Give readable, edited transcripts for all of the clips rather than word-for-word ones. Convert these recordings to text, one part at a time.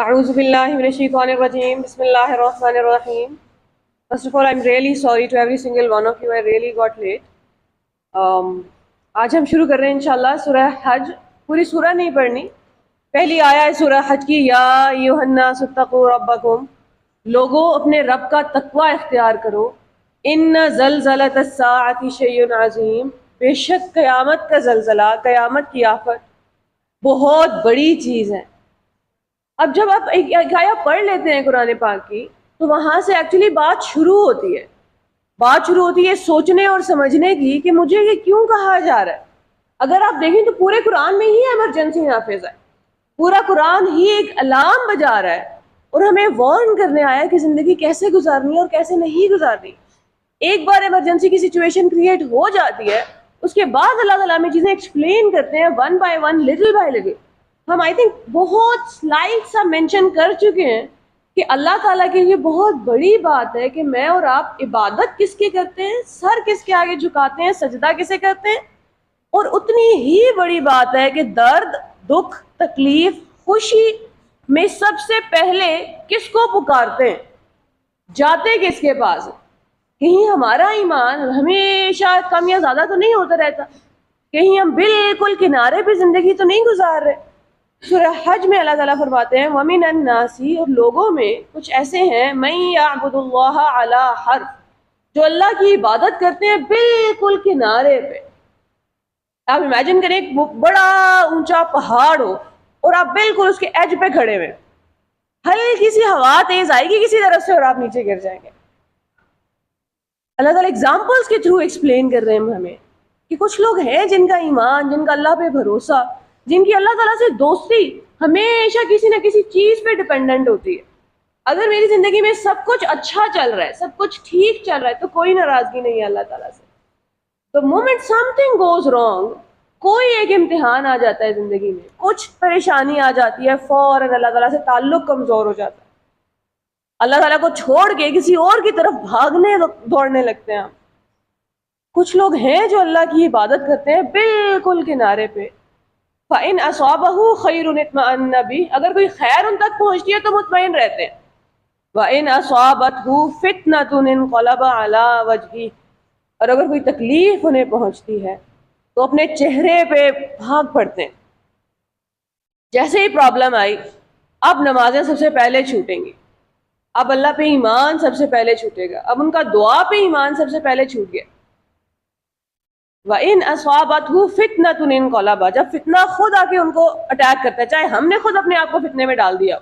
أعوذ بالله من الشيطان الرجيم. بسم الله الرحمن الرحيم. First of all, I'm really sorry to every single one of you. I really got late. آج ہم شروع کر رہے ہیں انشاءاللہ سورہ حج. پوری سورہ نہیں پڑھنی، پہلی آیا ہے سورہ حج کی، یا ایھا الناس اتقوا ربکم، لوگوں اپنے رب کا تقوی اختیار کرو. ان زلزلۃ الساعۃ شیء عظیم، بے شک قیامت کا زلزلہ، قیامت کی آفت بہت بڑی چیز ہے. اب جب آپ ایک آیا پڑھ لیتے ہیں قرآن پاک کی، تو وہاں سے ایکچولی بات شروع ہوتی ہے سوچنے اور سمجھنے کی کہ مجھے یہ کیوں کہا جا رہا ہے. اگر آپ دیکھیں تو پورے قرآن میں ہی ایمرجنسی نافذ ہے، پورا قرآن ہی ایک الارم بجا رہا ہے اور ہمیں وارن کرنے آیا کہ زندگی کیسے گزارنی ہے اور کیسے نہیں گزارنی. ایک بار ایمرجنسی کی سچویشن کریٹ ہو جاتی ہے، اس کے بعد اللہ تعالیٰ میں چیزیں ایکسپلین کرتے ہیں one by one, little by little. ہم آئی تھنک بہت سلائڈ سا مینشن کر چکے ہیں کہ اللہ تعالیٰ کی یہ بہت بڑی بات ہے کہ میں اور آپ عبادت کس کی کرتے ہیں، سر کس کے آگے جھکاتے ہیں، سجدہ کسے کرتے ہیں. اور اتنی ہی بڑی بات ہے کہ درد، دکھ، تکلیف، خوشی میں سب سے پہلے کس کو پکارتے ہیں، جاتے کس کے پاس. کہیں ہمارا ایمان ہمیشہ کم یا زیادہ تو نہیں ہوتا رہتا، کہیں ہم بالکل کنارے پہ زندگی تو نہیں گزار رہے. سورہ حج میں اللہ تعالیٰ فرماتے ہیں وَمِنَ النَّاسِ، اور لوگوں میں کچھ ایسے ہیں مَن يَعْبُدُ اللَّهَ عَلَى حَرْفٍ، جو اللہ کی عبادت کرتے ہیں بالکل کنارے پہ. آپ امیجن کریں ایک بڑا اونچا پہاڑ ہو اور آپ بالکل اس کے ایج پہ کھڑے ہوئے، ہلکی سی ہوا تیز آئے گی کسی طرف سے اور آپ نیچے گر جائیں گے. اللہ تعالیٰ ایگزامپلس کے تھرو ایکسپلین کر رہے ہیں ہمیں کہ کچھ لوگ ہیں جن کا ایمان، جن کا اللہ پہ بھروسہ، جن کی اللہ تعالیٰ سے دوستی ہمیشہ کسی نہ کسی چیز پہ ڈپینڈنٹ ہوتی ہے. اگر میری زندگی میں سب کچھ اچھا چل رہا ہے، سب کچھ ٹھیک چل رہا ہے، تو کوئی ناراضگی نہیں ہے اللہ تعالیٰ سے. The moment something goes wrong، کوئی ایک امتحان آ جاتا ہے زندگی میں، کچھ پریشانی آ جاتی ہے، فوراً اللہ تعالیٰ سے تعلق کمزور ہو جاتا ہے، اللہ تعالیٰ کو چھوڑ کے کسی اور کی طرف بھاگنے دوڑنے لگتے ہیں. کچھ لوگ ہیں جو اللہ کی عبادت کرتے ہیں بالکل کنارے پہ. فَإِنْ أَصَابَهُ خَيْرٌ اطْمَأَنَّ بِهِ، اگر کوئی خیر ان تک پہنچتی ہے تو مطمئن رہتے ہیں. وَإِنْ أَصَابَتْهُ فِتْنَةٌ انقلب عَلَى وَجْهِهِ، اور اگر کوئی تکلیف انہیں پہنچتی ہے تو اپنے چہرے پہ بھاگ پڑتے ہیں. جیسے ہی پرابلم آئی، اب نمازیں سب سے پہلے چھوٹیں گی، اب اللہ پہ ایمان سب سے پہلے چھوٹے گا، اب ان کا دعا پہ ایمان سب سے پہلے چھوٹ گیا. وَإِنْ أَصَابَتْهُ فِتْنَةٌ انقلب، جب فتنہ خود آ کے ان کو اٹیک کرتا ہے، چاہے ہم نے خود اپنے آپ کو فتنے میں ڈال دیا.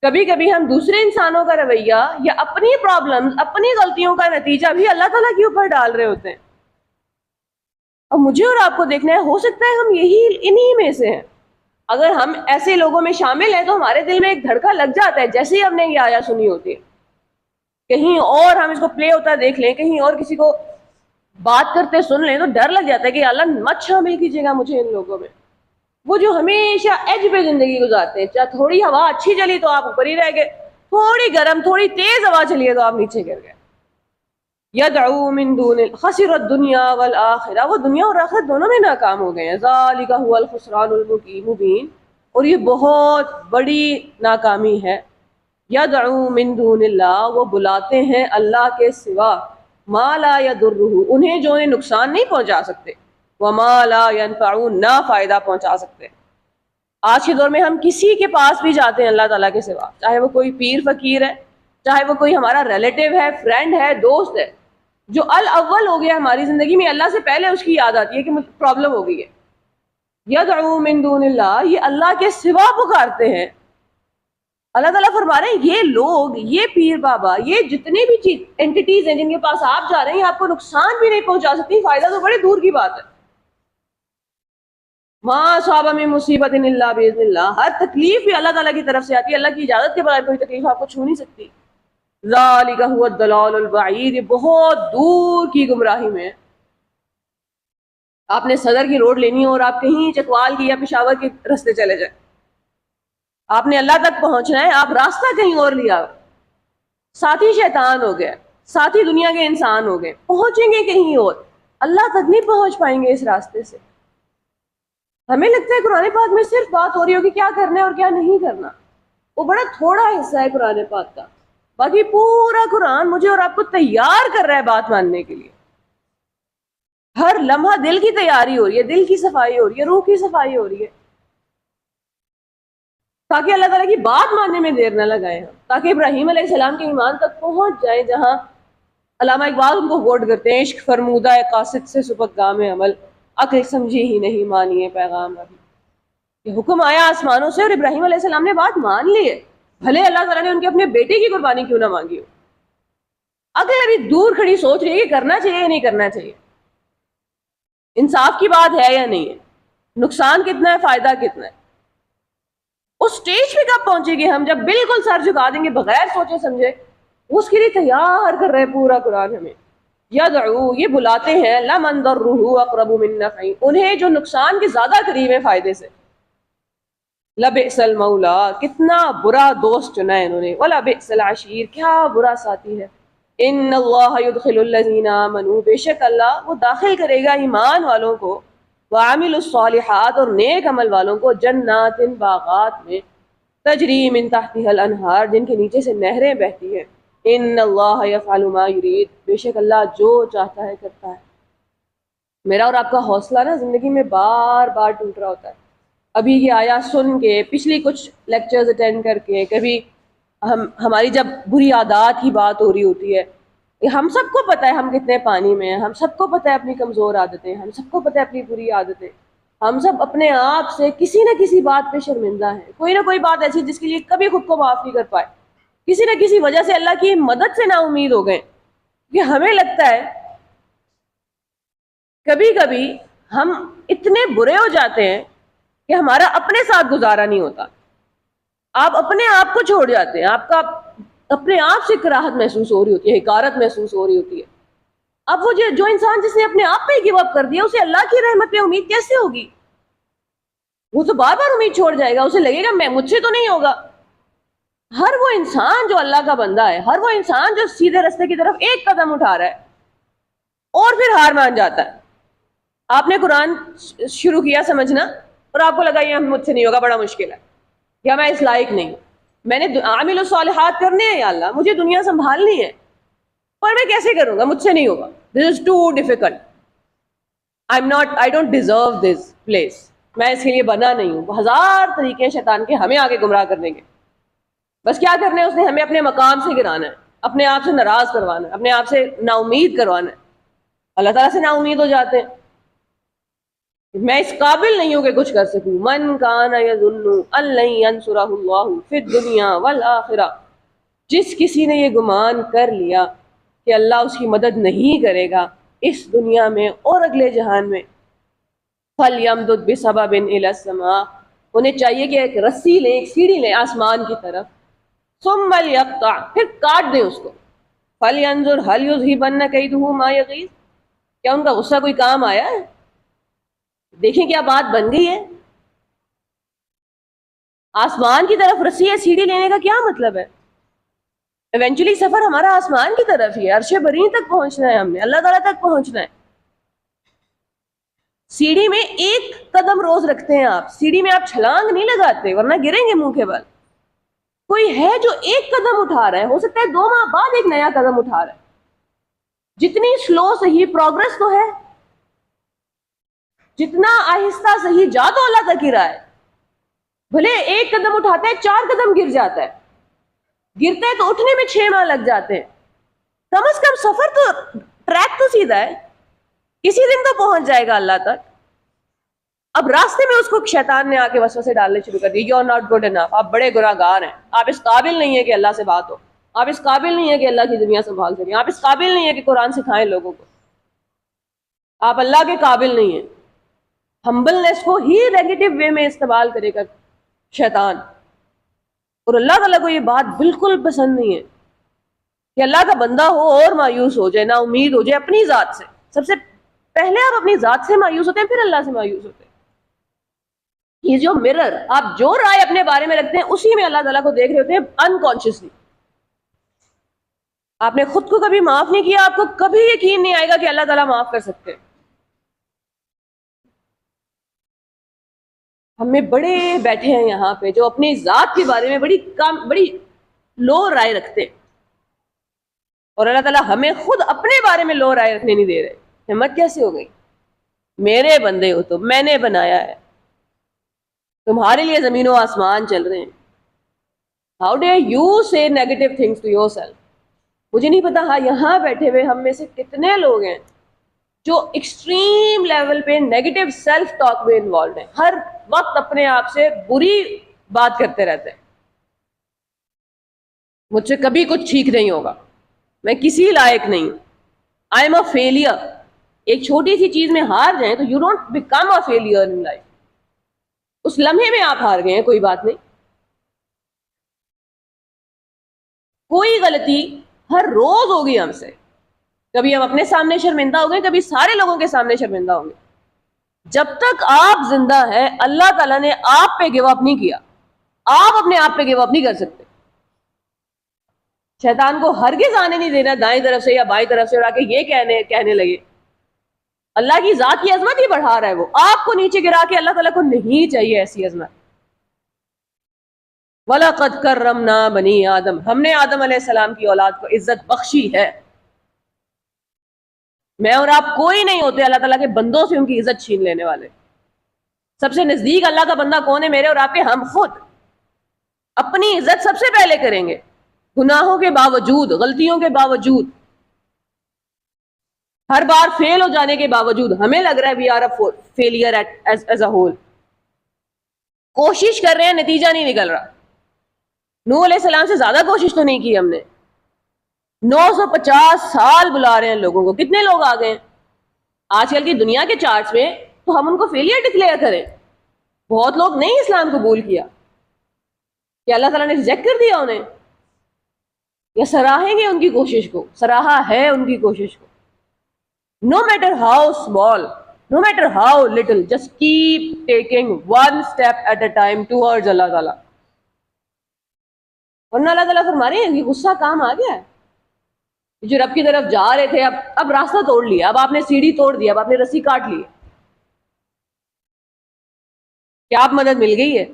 کبھی کبھی ہم دوسرے انسانوں کا رویہ یا اپنی پرابلمز، اپنی غلطیوں کا نتیجہ بھی اللہ تعالیٰ کے اوپر ڈال رہے ہوتے ہیں. اور مجھے اور آپ کو دیکھنا ہے، ہو سکتا ہے ہم انہی میں سے ہیں. اگر ہم ایسے لوگوں میں شامل ہیں تو ہمارے دل میں ایک دھڑکا لگ جاتا ہے جیسے ہی ہم نے یہ آیت سنی ہوتی ہے. کہیں اور ہم اس کو پلے ہوتا دیکھ لیں، کہیں اور کسی کو بات کرتے سن لیں تو ڈر لگ جاتا ہے کہ اللہ مت شامل کیجیے گا مجھے ان لوگوں میں. وہ جو ہمیشہ ایج پہ زندگی گزارتے ہیں، چاہے تھوڑی ہوا اچھی چلی تو آپ اوپر ہی رہ گئے، تھوڑی گرم، تھوڑی تیز ہوا چلی ہے تو آپ نیچے گر گئے. یدعو من دون خسر الدنیا والآخرہ، وہ دنیا اور آخرت دونوں میں ناکام ہو گئے ہیں. ذالک هو الخسران المبین، اور یہ بہت بڑی ناکامی ہے. یدعو من دون اللہ، وہ بلاتے ہیں اللہ کے سوا، ما لا یضرہ، انہیں جو انہیں نقصان نہیں پہنچا سکتے، وما لا ینفعون، نہ فائدہ پہنچا سکتے. آج کے دور میں ہم کسی کے پاس بھی جاتے ہیں اللہ تعالیٰ کے سوا، چاہے وہ کوئی پیر فقیر ہے، چاہے وہ کوئی ہمارا ریلیٹیو ہے، فرینڈ ہے، دوست ہے، جو الاول ہو گیا ہماری زندگی میں، اللہ سے پہلے اس کی یاد آتی ہے کہ مجھے پرابلم ہو گئی ہے. یدعو من دون اللہ، یہ اللہ کے سوا پکارتے ہیں. اللہ تعالیٰ فرما رہے ہیں یہ لوگ، یہ پیر بابا، یہ جتنے بھی چیز اینٹیز ہیں جن کے پاس آپ جا رہے ہیں، آپ کو نقصان بھی نہیں پہنچا سکتی، فائدہ تو بڑے دور کی بات ہے. ما اصاب من مصیبت الا باذن اللہ، ہر تکلیف بھی اللہ تعالیٰ کی طرف سے آتی ہے، اللہ کی اجازت کے بغیر کوئی تکلیف آپ کو چھو نہیں سکتی. ذالک هو الضلال البعید، یہ بہت دور کی گمراہی میں ہے. آپ نے صدر کی روڈ لینی ہو اور آپ کہیں چکوال کی یا پشاور کے رستے چلے جائیں، آپ نے اللہ تک پہنچنا ہے، آپ راستہ کہیں اور لیا، ساتھی شیطان ہو گیا، ساتھی دنیا کے انسان ہو گئے، پہنچیں گے کہیں اور، اللہ تک نہیں پہنچ پائیں گے اس راستے سے. ہمیں لگتا ہے قرآن پاک میں صرف بات ہو رہی ہوگی کیا کرنا ہے اور کیا نہیں کرنا. وہ بڑا تھوڑا حصہ ہے قرآن پاک کا، باقی پورا قرآن مجھے اور آپ کو تیار کر رہا ہے بات ماننے کے لیے. ہر لمحہ دل کی تیاری ہو رہی ہے، دل کی صفائی ہو رہی ہے، روح کی صفائی ہو رہی ہے، تاکہ اللہ تعالیٰ کی بات ماننے میں دیر نہ لگائیں ہم، تاکہ ابراہیم علیہ السلام کے ایمان تک پہنچ جائیں جہاں علامہ اقبال ان کو کوٹ کرتے ہیں: عشق فرمودہ ہے قاصد سے سبق گام عمل، عقل سمجھی ہی نہیں مانیے پیغام ابھی. یہ حکم آیا آسمانوں سے اور ابراہیم علیہ السلام نے بات مان لی ہے، بھلے اللہ تعالیٰ نے ان کے اپنے بیٹے کی قربانی کیوں نہ مانگی ہو. عقل ابھی دور کھڑی سوچ رہی ہے کہ کرنا چاہیے یا نہیں کرنا چاہیے، انصاف کی بات ہے یا نہیں ہے، نقصان کتنا ہے، فائدہ کتنا ہے. اس سٹیج پہ کب پہنچے گے ہم جب بالکل سر جھکا دیں گے بغیر سوچے سمجھے. اس کے لیے تیار کر رہے پورا قرآن ہمیں. یدعو، یہ بلاتے ہیں، لمن ضرہ اقرب من نفعہ، انہیں جو نقصان کے زیادہ قریب ہے فائدے سے. لبئس المولا، کتنا برا دوست چنا ہے انہوں نے، ولبئس العشیر، کیا برا ساتھی ہے. ان اللہ یدخل الذین آمنوا، بے شک اللہ وہ داخل کرے گا ایمان والوں کو، وعامل الصالحات، اور نیک عمل والوں کو، جنات، باغات میں، تجری من تحتها الانہار، جن کے نیچے سے نہریں بہتی ہیں. ان اللہ یفعل ما یرید، بے شک اللہ جو چاہتا ہے کرتا ہے. میرا اور آپ کا حوصلہ نا زندگی میں بار بار ٹوٹ رہا ہوتا ہے. ابھی یہ آیا سن کے، پچھلی کچھ لیکچرز اٹینڈ کر کے، کبھی ہماری جب بری عادات کی بات ہو رہی ہوتی ہے، ہم سب کو پتہ ہے ہم کتنے پانی میں ہیں، ہم سب کو پتہ ہے اپنی کمزور عادتیں، ہم سب کو پتہ ہے اپنی بری عادتیں، ہم سب اپنے آپ سے کسی نہ کسی بات پہ شرمندہ ہیں. کوئی نہ کوئی بات ایسی جس کے لیے کبھی خود کو معاف نہیں کر پائے، کسی نہ کسی وجہ سے اللہ کی مدد سے نا امید ہو گئے. کہ ہمیں لگتا ہے کبھی کبھی ہم اتنے برے ہو جاتے ہیں کہ ہمارا اپنے ساتھ گزارا نہیں ہوتا. آپ اپنے آپ کو چھوڑ جاتے ہیں، آپ کا اپنے آپ سے کراہت محسوس ہو رہی ہوتی ہے، حقارت محسوس ہو رہی ہوتی ہے. اب وہ جو انسان جس نے اپنے آپ پہ گیو اپ کر دیا، اسے اللہ کی رحمت پہ امید کیسے ہوگی؟ وہ تو بار بار امید چھوڑ جائے گا، اسے لگے گا میں مجھ سے تو نہیں ہوگا. ہر وہ انسان جو اللہ کا بندہ ہے، ہر وہ انسان جو سیدھے راستے کی طرف ایک قدم اٹھا رہا ہے اور پھر ہار مان جاتا ہے. آپ نے قرآن شروع کیا سمجھنا اور آپ کو لگا یہ مجھ سے نہیں ہوگا، بڑا مشکل ہے، یا میں اس لائق نہیں، میں نے عامل الصالحات کرنے ہیں، یا اللہ مجھے دنیا سنبھالنی ہے، پر میں کیسے کروں گا، مجھ سے نہیں ہوگا، this is too difficult, I don't deserve this place, میں اس کے لیے بنا نہیں ہوں. ہزار طریقے شیطان کے ہمیں آگے گمراہ کرنے کے. بس کیا کرنا ہے اس نے ہمیں اپنے مقام سے گرانا ہے، اپنے آپ سے ناراض کروانا ہے، اپنے آپ سے نا امید کروانا ہے. اللہ تعالیٰ سے نا امید ہو جاتے ہیں، میں اس قابل نہیں ہوں کہ کچھ کر سکوں. من کان یظن ان لن ینصرہ اللہ فی الدنیا والآخرہ، جس کسی نے یہ گمان کر لیا کہ اللہ اس کی مدد نہیں کرے گا اس دنیا میں اور اگلے جہان میں، فَلْيَمْدُدْ بِسَبَبٍ إِلَى السَّمَاءِ، انہیں چاہیے کہ ایک رسی لیں، ایک سیڑھی لیں آسمان کی طرف، ثُمَّ لْيَقْطَعْ، پھر کاٹ دیں اس کو. فَلْيَنظُرْ هَلْ يُذْهِبَنَّ كَيْدُهُ مَا يَغِيظُ، کیا ان کا غصہ کوئی کام آیا ہے؟ دیکھیں کیا بات بن گئی ہے. آسمان کی طرف رسی یا سیڑھی لینے کا کیا مطلب ہے؟ ایونچولی سفر ہمارا آسمان کی طرف ہی ہے، عرش برین تک پہنچنا ہے، ہم نے اللہ تعالیٰ تک پہنچنا ہے. سیڑھی میں ایک قدم روز رکھتے ہیں آپ، سیڑھی میں آپ چھلانگ نہیں لگاتے ورنہ گریں گے منہ کے بل. کوئی ہے جو ایک قدم اٹھا رہا ہے، ہو سکتا ہے 2 ماہ بعد ایک نیا قدم اٹھا رہا ہے. جتنی سلو صحیح پروگرس تو ہے، جتنا آہستہ صحیح جا تو اللہ تک ہی رہا ہے. بھلے ایک قدم اٹھاتا ہے 4 قدم گر جاتا ہے، گرتا ہے تو اٹھنے میں 6 ماہ لگ جاتے ہیں. کم از کم سفر تو، ٹریک تو سیدھا ہے، کسی دن تو پہنچ جائے گا اللہ تک. اب راستے میں اس کو شیطان نے آ کے وسوسے ڈالنے شروع کر دی. You are not good enough, آپ بڑے گناہ گار ہیں، آپ اس قابل نہیں ہیں کہ اللہ سے بات ہو، آپ اس قابل نہیں ہیں کہ اللہ کی دنیا سنبھال سکیں، آپ اس قابل نہیں ہیں کہ قرآن سکھائیں لوگوں کو، آپ اللہ کے قابل نہیں ہیں. ہمبلنس کو ہی نیگیٹو وے میں استعمال کرے گا شیطان. اور اللہ تعالیٰ کو یہ بات بالکل پسند نہیں ہے کہ اللہ کا بندہ ہو اور مایوس ہو جائے، نا امید ہو جائے اپنی ذات سے. سب سے پہلے آپ اپنی ذات سے مایوس ہوتے ہیں، پھر اللہ سے مایوس ہوتے ہیں. یہ جو مرر، آپ جو رائے اپنے بارے میں رکھتے ہیں اسی میں اللہ تعالیٰ کو دیکھ رہے ہوتے ہیں انکانشیسلی. آپ نے خود کو کبھی معاف نہیں کیا، آپ کو کبھی یقین نہیں آئے گا کہ اللہ تعالیٰ معاف کر سکتے ہیں. ہم میں بڑے بیٹھے ہیں یہاں پہ جو اپنی ذات کے بارے میں بڑی لو رائے رکھتے ہیں، اور اللہ تعالیٰ ہمیں خود اپنے بارے میں لو رائے رکھنے نہیں دے رہے۔ ہمت کیسے ہو گئی؟ میرے بندے ہو تم، میں نے بنایا ہے، تمہارے لیے زمین و آسمان چل رہے ہیں۔ How do you say negative things to yourself? مجھے نہیں پتا ہاں یہاں بیٹھے ہوئے ہم میں سے کتنے لوگ ہیں جو ایکسٹریم لیول پہ نیگیٹو سیلف ٹاک میں انوالوڈ ہیں، ہر وقت اپنے آپ سے بری بات کرتے رہتے ہیں، مجھ سے کبھی کچھ ٹھیک نہیں ہوگا، میں کسی لائق نہیں ہوں، آئی ایم اے فیلئر۔ ایک چھوٹی سی چیز میں ہار جائیں تو you don't become a failure in life, اس لمحے میں آپ ہار گئے ہیں، کوئی بات نہیں۔ کوئی غلطی ہر روز ہوگی ہم سے، کبھی ہم اپنے سامنے شرمندہ ہو گئے، کبھی سارے لوگوں کے سامنے شرمندہ ہوں گے۔ جب تک آپ زندہ ہے اللہ تعالیٰ نے آپ پہ گیو اپ نہیں کیا، آپ اپنے آپ پہ گیو اپ نہیں کر سکتے۔ شیطان کو ہرگز آنے نہیں دینا دائیں طرف سے یا بائیں طرف سے اور آ کے یہ کہنے لگے۔ اللہ کی ذات کی عظمت ہی بڑھا رہا ہے، وہ آپ کو نیچے گرا کے، اللہ تعالیٰ کو نہیں چاہیے ایسی عظمت۔ وَلَقَدْ كَرَّمْنَا بَنِي آدم، ہم نے آدم علیہ السلام کی اولاد کو عزت بخشی ہے۔ میں اور آپ کوئی نہیں ہوتے اللہ تعالیٰ کے بندوں سے ان کی عزت چھین لینے والے۔ سب سے نزدیک اللہ کا بندہ کون ہے؟ میرے اور آپ کے ہم خود۔ اپنی عزت سب سے پہلے کریں گے، گناہوں کے باوجود، غلطیوں کے باوجود، ہر بار فیل ہو جانے کے باوجود ہمیں لگ رہا ہے we are a failure as a whole, کوشش کر رہے ہیں، نتیجہ نہیں نکل رہا۔ نوح علیہ السلام سے زیادہ کوشش تو نہیں کی ہم نے، 950 سال بلا رہے ہیں لوگوں کو، کتنے لوگ آ گئے آج کل کی دنیا کے چارٹس میں، تو ہم ان کو فیلئر ڈکلیئر کریں؟ بہت لوگ نہیں اسلام قبول کیا، کہ اللہ تعالیٰ نے ریجیکٹ کر دیا انہیں، یا سراہیں گے ان کی کوشش کو؟ سراہا ہے ان کی کوشش کو۔ No matter how small, no matter how little, just keep taking one step at a time towards اللہ تعالیٰ۔ ورنہ اللہ تعالیٰ فرما رہے ہیں یہ غصہ کام آ گیا ہے، جو رب کی طرف جا رہے تھے اب راستہ توڑ لیا، اب آپ نے سیڑھی توڑ دیا، اب آپ نے رسی کاٹ لی، کیا آپ مدد مل گئی ہے؟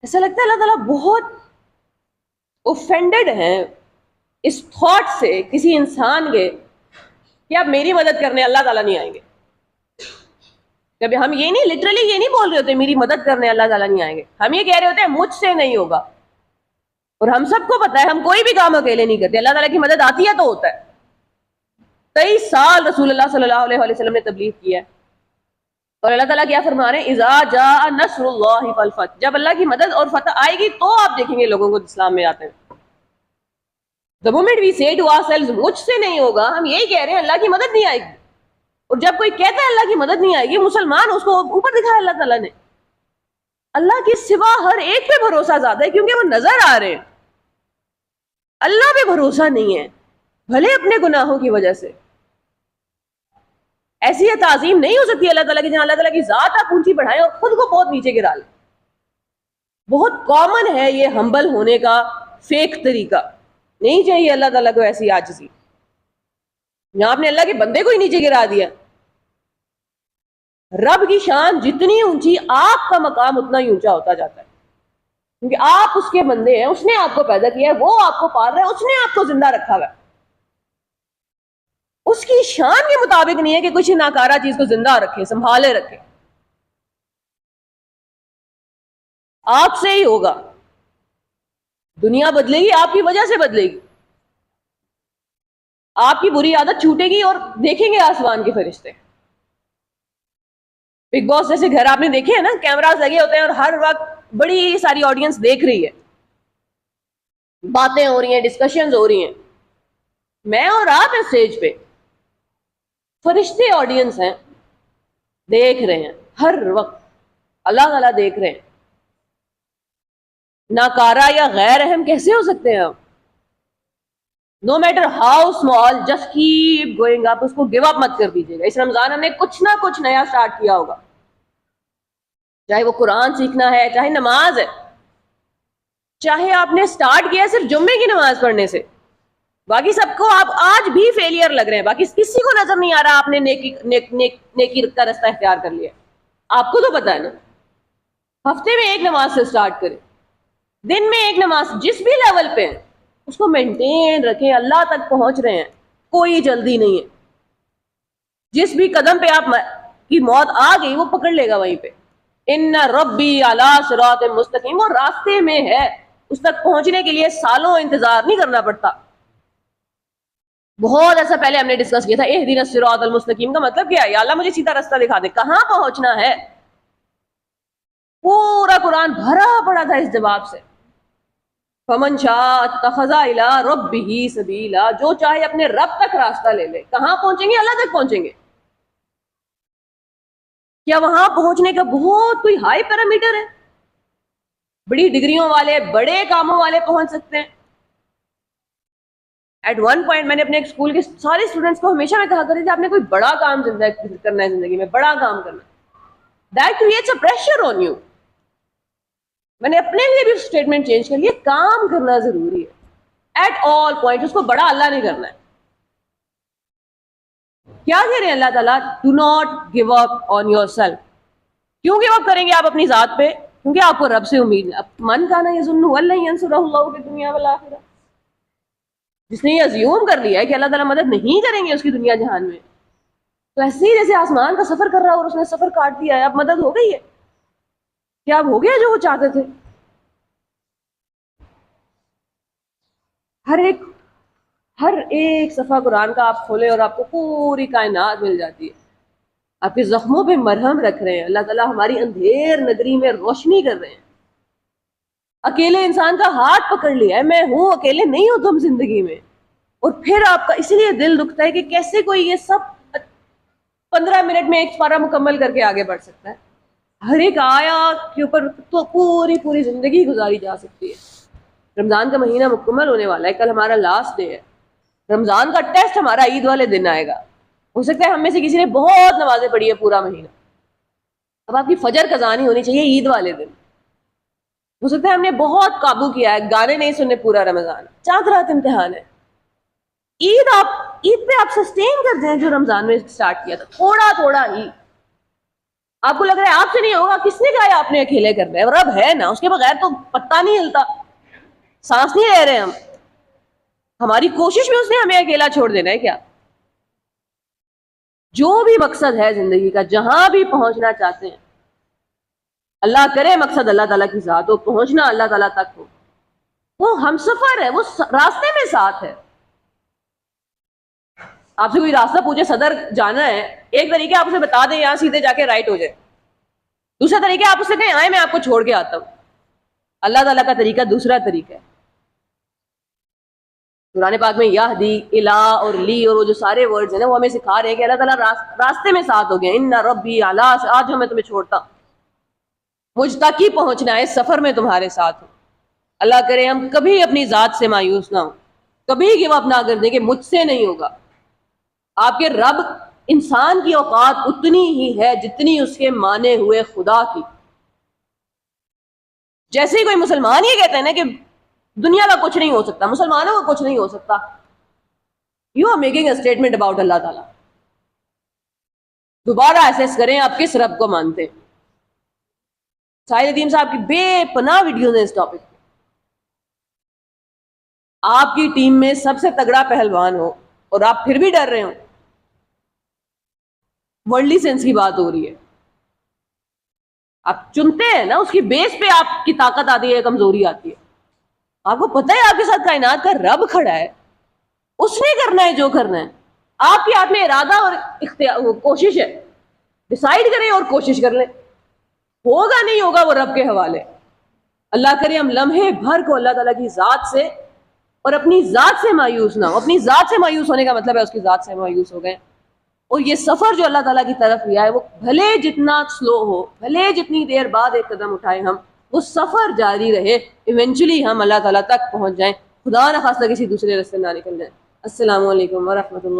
ایسا لگتا ہے اللہ تعالیٰ بہت اوفینڈڈ ہیں اس تھاٹ سے کسی انسان کے کہ آپ میری مدد کرنے اللہ تعالیٰ نہیں آئیں گے۔ کبھی ہم یہ نہیں لٹرلی یہ نہیں بول رہے ہوتے میری مدد کرنے اللہ تعالیٰ نہیں آئیں گے، ہم یہ کہہ رہے ہوتے ہیں مجھ سے نہیں ہوگا، اور ہم سب کو پتا ہے ہم کوئی بھی کام اکیلے نہیں کرتے، اللہ تعالیٰ کی مدد آتی ہے تو ہوتا ہے۔ 23 سال رسول اللہ صلی اللہ علیہ وسلم نے تبلیغ کی ہے، اور اللہ تعالیٰ کیا فرما رہے ہیں؟ اذا جاء نصر اللہ والفتح، جب اللہ کی مدد اور فتح آئے گی تو آپ دیکھیں گے لوگوں کو اسلام میں آتے ہیں۔ The moment we say to ourselves مجھ سے نہیں ہوگا، ہم یہی کہہ رہے ہیں اللہ کی مدد نہیں آئے گی، اور جب کوئی کہتا ہے اللہ کی مدد نہیں آئے گی، مسلمان اس کو اوپر دکھایا اللہ تعالیٰ نے۔ اللہ کے سوا ہر ایک پہ بھروسہ زیادہ ہے کیونکہ وہ نظر آ رہے ہیں، اللہ پہ بھروسہ نہیں ہے، بھلے اپنے گناہوں کی وجہ سے۔ ایسی تعظیم نہیں ہو سکتی اللہ تعالیٰ کی جہاں اللہ تعالیٰ کی ذات آپ اونچی بڑھائیں اور خود کو بہت نیچے گرا لیں۔ بہت کامن ہے یہ ہمبل ہونے کا فیک طریقہ، نہیں چاہیے اللہ تعالیٰ کو ایسی عاجزی۔ یہاں آپ نے اللہ کے بندے کو ہی نیچے گرا دیا۔ رب کی شان جتنی اونچی، آپ کا مقام اتنا ہی اونچا ہوتا جاتا ہے، کیونکہ آپ اس کے بندے ہیں، اس نے آپ کو پیدا کیا ہے، وہ آپ کو پال رہا ہے، اس نے آپ کو زندہ رکھا ہوا ہے۔ اس کی شان کے مطابق نہیں ہے کہ کچھ ناکارہ چیز کو زندہ رکھے، سنبھالے رکھے۔ آپ سے ہی ہوگا، دنیا بدلے گی آپ کی وجہ سے بدلے گی، آپ کی بری عادت چھوٹے گی اور دیکھیں گے آسمان کے فرشتے۔ بگ باس جیسے گھر آپ نے دیکھے ہیں نا، کیمراز لگے ہوتے ہیں اور ہر وقت بڑی ساری آڈینس دیکھ رہی ہے، باتیں ہو رہی ہیں، ڈسکشنز ہو رہی ہیں۔ میں اور آپ اس اسٹیج پہ، فرشتے آڈینس ہیں، دیکھ رہے ہیں ہر وقت، اللہ تعالیٰ دیکھ رہے ہیں۔ ناکارہ یا غیر اہم کیسے ہو سکتے ہیں ہم؟ No matter how small, just keep going up, اس کو گیو اپ مت کر دیجیے گا۔ اس رمضان ہم نے کچھ نہ کچھ نیا سٹارٹ کیا ہوگا، چاہے وہ قرآن سیکھنا ہے، چاہے نماز ہے، چاہے آپ نے سٹارٹ کیا صرف جمعے کی نماز پڑھنے سے، باقی سب کو آپ آج بھی فیلئر لگ رہے ہیں، باقی کسی کو نظر نہیں آ رہا آپ نے نیکی کا راستہ اختیار کر لیا۔ آپ کو تو پتا ہے نا، ہفتے میں ایک نماز سے سٹارٹ کریں، دن میں ایک نماز، جس بھی لیول پہ ہیں اس کو مینٹین رکھیں، اللہ تک پہنچ رہے ہیں، کوئی جلدی نہیں ہے، جس بھی قدم پہ آپ کی موت آ گئی وہ پکڑ لے گا وہیں پہ. ان ربی علی صراط مستقیم، وہ راستے میں ہے، اس تک پہنچنے کے لیے سالوں انتظار نہیں کرنا پڑتا. بہت ایسا پہلے ہم نے ڈسکس کیا تھا، اہدنا الصراط المستقیم کا مطلب کیا ہے؟ یا اللہ مجھے سیدھا راستہ دکھا دے، کہاں پہنچنا ہے. پورا قرآن بھرا پڑا تھا اس جواب سے. فمن شاء اتخذ الی ربہ سبیلا، جو چاہے اپنے رب تک راستہ لے لے. کہاں پہنچیں گے؟ اللہ تک پہنچیں گے. کیا وہاں پہنچنے کا بہت کوئی ہائی پیرامیٹر ہے؟ بڑی ڈگریوں والے، بڑے کاموں والے پہنچ سکتے ہیں. ایٹ ون پوائنٹ میں نے اپنے اسکول کے سارے اسٹوڈنٹس کو ہمیشہ میں کہا کرتی تھی، آپ نے کوئی بڑا کام کرنا ہے زندگی میں، بڑا کام کرنا ہے. That creates a pressure on you. میں نے اپنے لیے بھی اسٹیٹمنٹ چینج کر لی، کام کرنا ضروری ہے ایٹ آل پوائنٹ، اس کو بڑا اللہ نہیں کرنا ہے. کیا کہہ رہے ہیں اللہ تعالیٰ؟ Do not give up on your self. کیوں گیو اپ کریں گے آپ اپنی ذات پہ؟ کیونکہ آپ کو رب سے امید ہے. من کانا یظن ان لن ینصرہ اللہ فی الدنیا والآخرہ، جس نے یہ ازیوم کر لیا ہے کہ اللہ تعالیٰ مدد نہیں کریں گے اس کی دنیا جہان میں، تو ایسے ہی جیسے آسمان کا سفر کر رہا اور اس نے سفر کاٹ دیا ہے، اب مدد ہو گئی ہے، کیا اب ہو گیا جو وہ چاہتے تھے؟ ہر ایک صفحہ قرآن کا آپ کھولیں اور آپ کو پوری کائنات مل جاتی ہے. آپ کے زخموں پہ مرہم رکھ رہے ہیں. اللہ تعالیٰ ہماری اندھیر نگری میں روشنی کر رہے ہیں. اکیلے انسان کا ہاتھ پکڑ لیا ہے، میں ہوں، اکیلے نہیں ہو تم زندگی میں. اور پھر آپ کا اسی لیے دل دکھتا ہے کہ کیسے کوئی یہ سب 15 منٹ میں ایک سپارہ مکمل کر کے آگے بڑھ سکتا ہے. ہر ایک آیات کے اوپر تو پوری زندگی گزاری جا سکتی ہے. رمضان کا مہینہ مکمل ہونے والا ہے، کل ہمارا لاسٹ ڈے ہے. رمضان کا ٹیسٹ ہمارا عید والے دن آئے گا. ہو سکتا ہے ہم میں سے کسی نے بہت نمازیں پڑھی ہے پورا مہینہ، اب آپ کی فجر قضا نہیں ہونی چاہیے عید والے دن. ہو سکتا ہے ہم نے بہت قابو کیا ہے، گانے نہیں سننے پورا رمضان، 4 رات امتحان ہے. عید پہ آپ سسٹین کر دیں جو رمضان میں سٹارٹ کیا تھا، تھوڑا ہی. آپ کو لگ رہا ہے آپ سے نہیں ہوگا، کس نے کہا آپ نے اکیلے کرنا ہے؟ رب ہے نا، اس کے بغیر تو پتہ نہیں ہلتا، سانس نہیں لے رہے ہم. ہماری کوشش میں اس نے ہمیں اکیلا چھوڑ دینا ہے کیا؟ جو بھی مقصد ہے زندگی کا، جہاں بھی پہنچنا چاہتے ہیں، اللہ کرے مقصد اللہ تعالیٰ کی ذات ہو، پہنچنا اللہ تعالیٰ تک ہو، وہ ہم سفر ہے، وہ راستے میں ساتھ ہے. آپ سے کوئی راستہ پوچھے صدر جانا ہے، ایک طریقہ آپ اسے بتا دیں یہاں سیدھے جا کے رائٹ ہو جائے. دوسرا طریقہ آپ اسے کہیں آئے میں آپ کو چھوڑ کے آتا ہوں. اللہ تعالیٰ کا طریقہ دوسرا طریقہ ہے. قرآن پاک میں یہدی، الا اور لی اور وہ جو سارے ورڈز ہیں نا، وہ ہمیں سکھا رہے ہیں کہ اللہ تعالیٰ راستے میں ساتھ ہو گئے. ان ربی اعلیٰ، آج میں تمہیں چھوڑتا ہوں، مجھ تک ہی پہنچنا ہے، اس سفر میں تمہارے ساتھ ہوں. اللہ کرے ہم کبھی اپنی ذات سے مایوس نہ ہوں، کبھی گیو اپ نہ کر دیں کہ مجھ سے نہیں ہوگا. آپ کے رب انسان کی اوقات اتنی ہی ہے جتنی اس کے مانے ہوئے خدا کی. جیسے ہی کوئی مسلمان یہ کہتے ہیں نا کہ دنیا کا کچھ نہیں ہو سکتا، مسلمانوں کا کچھ نہیں ہو سکتا، you are making a statement about اللہ تعالیٰ. دوبارہ ایسیس کریں آپ کس رب کو مانتے ہیں. ساحل ندیم صاحب کی بے پناہ ویڈیوز ہیں اس ٹاپک پہ. آپ کی ٹیم میں سب سے تگڑا پہلوان ہو اور آپ پھر بھی ڈر رہے ہو، ورلڈلی سینس کی بات ہو رہی ہے. آپ چنتے ہیں نا، اس کی بیس پہ آپ کی طاقت آتی ہے، کمزوری آتی ہے. آپ کو پتہ ہے آپ کے ساتھ کائنات کا رب کھڑا ہے، اس نے کرنا ہے جو کرنا ہے. آپ کے ہاتھ میں ارادہ اور کوشش ہے، ڈیسائیڈ کریں اور کوشش کر لیں. ہوگا نہیں ہوگا وہ رب کے حوالے. اللہ کرے ہم لمحے بھر کو اللہ تعالیٰ کی ذات سے اور اپنی ذات سے مایوس نہ ہو. اپنی ذات سے مایوس ہونے کا مطلب ہے اس کی ذات سے مایوس ہو گئے. اور یہ سفر جو اللہ تعالیٰ کی طرف لیا ہے، وہ بھلے جتنا سلو ہو، بھلے جتنی دیر بعد ایک قدم اٹھائیں ہم، وہ سفر جاری رہے، ایونچولی ہم اللہ تعالیٰ تک پہنچ جائیں، خدا نہ خواستہ کسی دوسرے راستے نہ نکل جائیں. السلام علیکم ورحمۃ اللہ.